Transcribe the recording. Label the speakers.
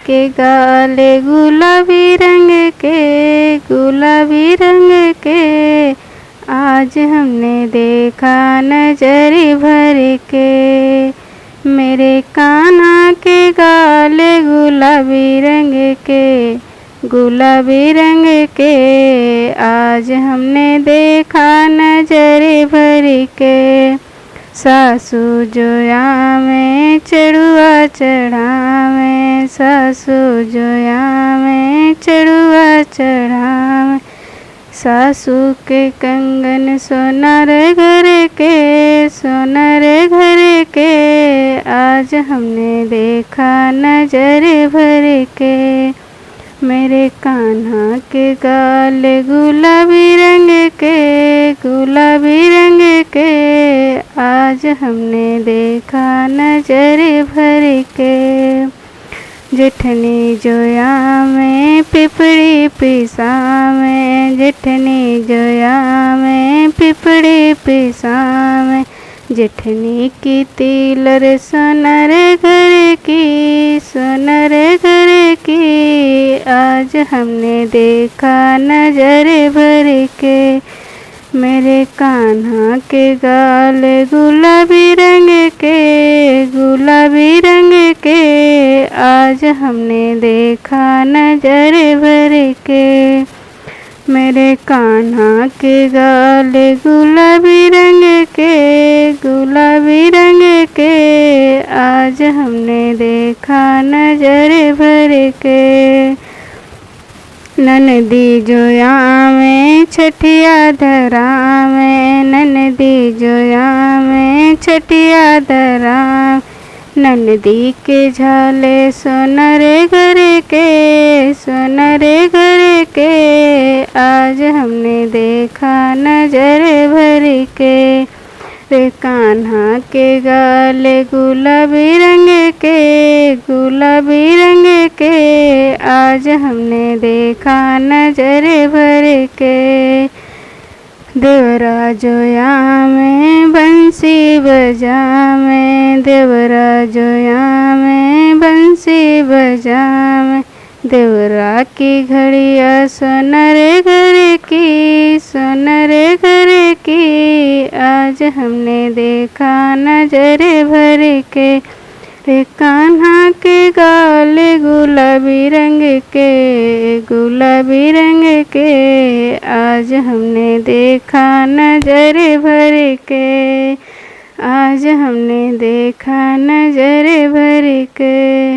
Speaker 1: के गाले गुलाबी रंग के आज हमने देखा नजर भर के। मेरे कान्हा के गाले गुलाबी रंग के आज हमने देखा नजर भर के। सासू जोया में चढ़ुआ चढ़ावे, सासू जोया में चढ़ुआ चढ़ावे। सासू के कंगन सोनार घर के आज हमने देखा नजर भर के। मेरे कान्हा के गाल गुलाबी रंग के आज हमने देखा नजर भर के। जेठनी जोया में पिपड़ी पिसावे, जेठनी जोया में पिपड़ी पिसावे। जेठनी की तिलर सोनार घर की आज हमने देखा नजर भर के। मेरे कान्हा के गाल गुलाबी रंग के आज हमने देखा नजर भर के। मेरे कान्हा के गाल गुलाबी रंग के आज हमने देखा नजर भर के। ननदी जोया में छठिया धरावे, ननदी जोया में छठिया धरावे। ननदी के झाले सोनार घर के आज हमने देखा नजर भर के। रे कान्हा के गाले गुलाबी रंग के आज हमने देखा नजर भर के। देवरा जोया में बंसी बजावे, देवरा जोया में बंसी बजावे। देवरा की घड़िया सोनार घर की आज हमने देखा नजर भर के। रे कान्हा के गाल गुलाबी रंग के आज हमने देखा नजर भर के। आज हमने देखा नजर भर के।